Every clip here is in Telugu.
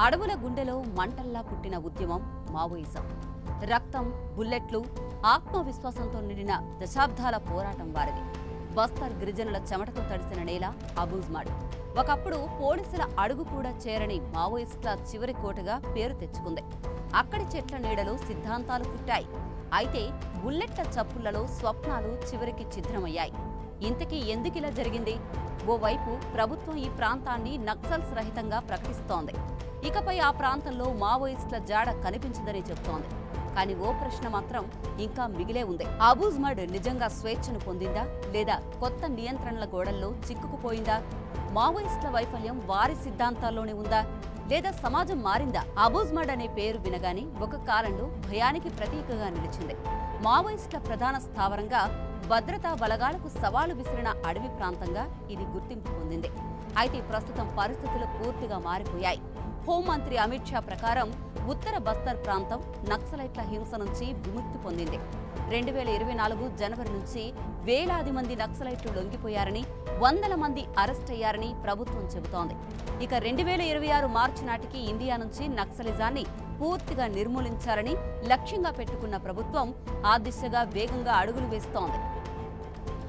అడవుల గుండెలో మంటల్లా పుట్టిన ఉద్యమం మావోయిజం. రక్తం, బుల్లెట్లు, ఆత్మవిశ్వాసంతో నిండిన దశాబ్దాల పోరాటం వారిది. బస్తర్ గిరిజనుల చెమటతో తడిసిన నేల అబూజ్మాడ్. ఒకప్పుడు పోలీసుల అడుగు కూడా చేరని మావోయిస్టుల చివరి కోటగా పేరు తెచ్చుకుంది. అక్కడి చెట్ల నీడలో సిద్ధాంతాలు పుట్టాయి. అయితే బుల్లెట్ల చప్పుళ్లలో స్వప్నాలు చివరికి ఛిద్రమయ్యాయి. ఇంతకీ ఎందుకిలా జరిగింది? ఓవైపు ప్రభుత్వం ఈ ప్రాంతాన్ని నక్సల్స్ రహితంగా ప్రకటిస్తోంది. ఇకపై ఆ ప్రాంతంలో మావోయిస్టుల జాడ కనిపించదని చెబుతోంది. కానీ ఓ ప్రశ్న మాత్రం ఇంకా మిగిలే ఉంది. అబూజ్మాడ్ నిజంగా స్వేచ్ఛను పొందిందా, లేదా కొత్త నియంత్రణల గోడల్లో చిక్కుకుపోయిందా? మావోయిస్టుల వైఫల్యం వారి సిద్ధాంతాల్లోనే ఉందా, లేదా సమాజం మారిందా? అబూజ్మాడ్ అనే పేరు వినగానే ఒక కాలంలో భయానికి ప్రతీకగా నిలిచింది. మావోయిస్టుల ప్రధాన స్థావరంగా, భద్రతా బలగాలకు సవాలు విసిరిన అడవి ప్రాంతంగా ఇది గుర్తింపు పొందింది. అయితే ప్రస్తుతం పరిస్థితులు పూర్తిగా మారిపోయాయి. హోంమంత్రి అమిత్ షా ప్రకారం ఉత్తర బస్తర్ ప్రాంతం నక్సలైట్ల హింస నుంచి విముక్తి పొందింది. 2024 జనవరి నుంచి వేలాది మంది నక్సలైట్లు లొంగిపోయారని, వందల మంది అరెస్ట్ అయ్యారని ప్రభుత్వం చెబుతోంది. ఇక 2026 మార్చి నాటికి ఇండియా నుంచి నక్సలిజాన్ని పూర్తిగా నిర్మూలించాలని లక్ష్యంగా పెట్టుకున్న ప్రభుత్వం ఆ దిశగా వేగంగా అడుగులు వేస్తోంది.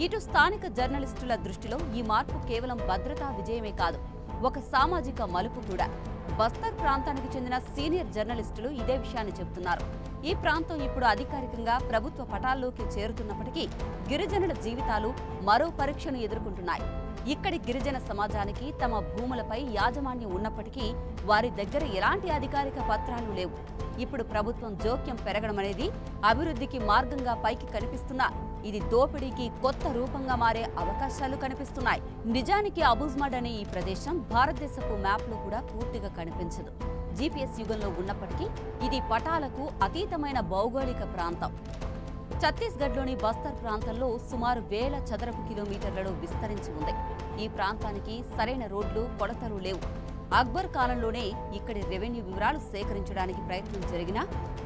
ఇటు స్థానిక జర్నలిస్టుల దృష్టిలో ఈ మార్పు కేవలం భద్రతా విజయమే కాదు, ఒక సామాజిక మలుపు కూడా. బస్తర్ ప్రాంతానికి చెందిన సీనియర్ జర్నలిస్టులు ఇదే విషయాన్ని చెబుతున్నారు. ఈ ప్రాంతం ఇప్పుడు అధికారికంగా ప్రభుత్వ పటాల్లోకి చేరుతున్నప్పటికీ గిరిజనుల జీవితాలు మరో పరీక్షను ఎదుర్కొంటున్నాయి. ఇక్కడి గిరిజన సమాజానికి తమ భూములపై యాజమాన్యం ఉన్నప్పటికీ వారి దగ్గర ఎలాంటి అధికారిక పత్రాలు లేవు. ఇప్పుడు ప్రభుత్వం జోక్యం పెరగడం అనేది అభివృద్ధికి మార్గంగా పైకి కనిపిస్తున్నా ఇది దోపిడీకి కొత్త రూపంగా మారే అవకాశాలు కనిపిస్తున్నాయి. నిజానికి అబూజ్మాడ్ అనే ఈ ప్రదేశం భారతదేశపు మ్యాప్లో కూడా పూర్తిగా కనిపించదు. జీపీఎస్ యుగంలో ఉన్నప్పటికీ ఇది పటాలకు అతీతమైన భౌగోళిక ప్రాంతం. ఛత్తీస్గఢ్లోని బస్తర్ ప్రాంతంలో సుమారు 1000 చదరపు కిలోమీటర్లలో విస్తరించి ఉంది. ఈ ప్రాంతానికి సరైన రోడ్లు, కొలతలు లేవు. అక్బర్ కాలంలోనే ఇక్కడి రెవెన్యూ వివరాలు సేకరించడానికి ప్రయత్నం జరిగినా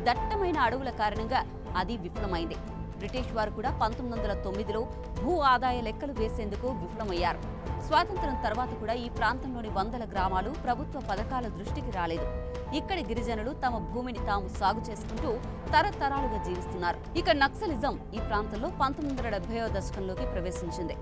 దట్టమైన అడవుల కారణంగా అది విఫలమైంది. బ్రిటిష్ వారు కూడా 1909లో భూ ఆదాయ లెక్కలు వేసేందుకు విఫలమయ్యారు. స్వాతంత్ర్యం తర్వాత కూడా ఈ ప్రాంతంలోని వందల గ్రామాలు ప్రభుత్వ పథకాల దృష్టికి రాలేదు. ఇక్కడి గిరిజనులు తమ భూమిని తాము సాగు చేసుకుంటూ తరతరాలుగా జీవిస్తున్నారు. ఇక నక్సలిజం ఈ ప్రాంతంలో 1970వ దశకంలోకి ప్రవేశించింది.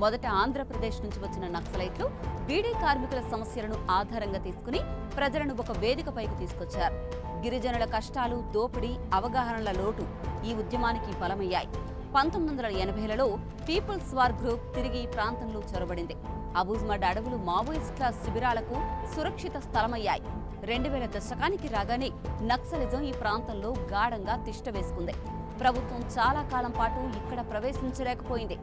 మొదట ఆంధ్రప్రదేశ్ నుంచి వచ్చిన నక్సలైట్లు బీడీ కార్మికుల సమస్యలను ఆధారంగా తీసుకుని ప్రజలను ఒక వేదికపైకి తీసుకొచ్చారు. గిరిజనుల కష్టాలు, దోపిడీ, అవగాహనల లోటు ఈ ఉద్యమానికి బలమయ్యాయి. 1980లలో పీపుల్స్ వార్ గ్రూప్ తిరిగి ఈ ప్రాంతంలో చొరబడింది. అబూజ్మాడ్ అడవులు మావోయిస్టుల శిబిరాలకు సురక్షిత స్థలమయ్యాయి. 2000 దశకానికి రాగానే నక్సలిజం ఈ ప్రాంతంలో గాఢంగా తిష్ట వేసుకుంది. ప్రభుత్వం చాలా కాలం పాటు ఇక్కడ ప్రవేశించలేకపోయింది.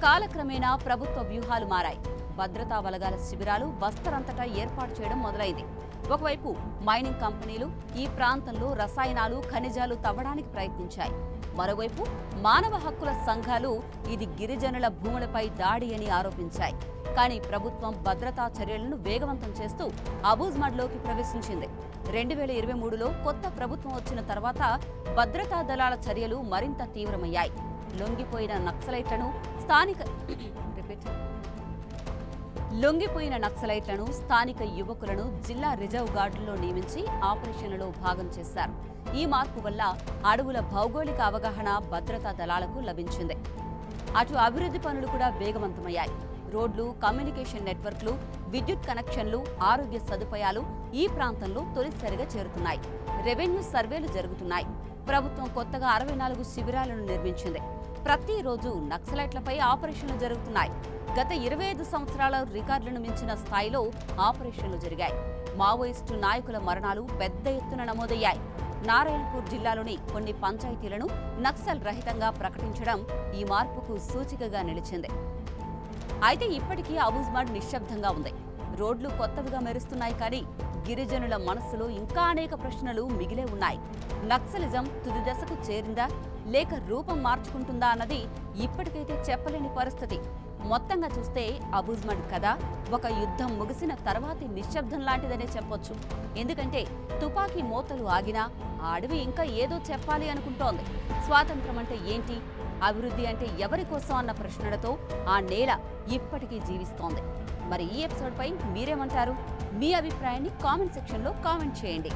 కాలక్రమేణా ప్రభుత్వ వ్యూహాలు మారాయి. భద్రతా బలగాల శిబిరాలు బస్తర్ అంతటా ఏర్పాటు చేయడం మొదలైంది. ఒకవైపు మైనింగ్ కంపెనీలు ఈ ప్రాంతంలో రసాయనాలు, ఖనిజాలు తవ్వడానికి ప్రయత్నించాయి. మరోవైపు మానవ హక్కుల సంఘాలు ఇది గిరిజనుల భూములపై దాడి అని ఆరోపించాయి. కానీ ప్రభుత్వం భద్రతా చర్యలను వేగవంతం చేస్తూ అబూజ్మాడ్లోకి ప్రవేశించింది. 2023లో కొత్త ప్రభుత్వం వచ్చిన తర్వాత భద్రతా దళాల చర్యలు మరింత తీవ్రమయ్యాయి. లొంగిపోయిన నక్సలైట్లను స్థానిక యువకులను జిల్లా రిజర్వ్ గార్డుల్లో నియమించి ఆపరేషన్లలో భాగం చేశారు. ఈ మార్పు వల్ల అడవుల భౌగోళిక అవగాహన భద్రతా దళాలకు లభించింది. అటు అభివృద్ధి పనులు కూడా వేగవంతమయ్యాయి. రోడ్లు, కమ్యూనికేషన్ నెట్వర్క్లు, విద్యుత్ కనెక్షన్లు, ఆరోగ్య సదుపాయాలు ఈ ప్రాంతంలో తొలిసారిగా చేరుతున్నాయి. రెవెన్యూ సర్వేలు జరుగుతున్నాయి. ప్రభుత్వం కొత్తగా 64 శిబిరాలను నిర్మించింది. ప్రతిరోజు నక్సలైట్లపై ఆపరేషన్లు జరుగుతున్నాయి. గత 25 సంవత్సరాల రికార్డులను మించిన స్థాయిలో ఆపరేషన్లు జరిగాయి. మావోయిస్టు నాయకుల మరణాలు పెద్ద ఎత్తున నమోదయ్యాయి. నారాయణపూర్ జిల్లాలోని కొన్ని పంచాయతీలను నక్సల్ రహితంగా ప్రకటించడం ఈ మార్పుకు సూచికగా నిలిచింది. అయితే ఇప్పటికీ అబూజ్మాడ్ నిశ్శబ్దంగా ఉంది. రోడ్లు కొత్తవిగా మెరుస్తున్నాయి, కానీ గిరిజనుల మనస్సులో ఇంకా అనేక ప్రశ్నలు మిగిలే ఉన్నాయి. నక్సలిజం తుది దశకు చేరిందా, లేక రూపం మార్చుకుంటుందా అన్నది ఇప్పటికైతే చెప్పలేని పరిస్థితి. మొత్తంగా చూస్తే అబూజ్మాడ్ కథ ఒక యుద్ధం ముగిసిన తర్వాతి నిశ్శబ్దం లాంటిదనే చెప్పొచ్చు. ఎందుకంటే తుపాకీ మోతలు ఆగినా ఆ అడవి ఇంకా ఏదో చెప్పాలి అనుకుంటోంది. స్వాతంత్రం అంటే ఏంటి, అభివృద్ధి అంటే ఎవరి కోసం అన్న ప్రశ్నలతో ఆ నేల ఇప్పటికీ జీవిస్తోంది. మరి ఈ ఎపిసోడ్ పై మీరేమంటారు? మీ అభిప్రాయాన్ని కామెంట్ సెక్షన్లో కామెంట్ చేయండి.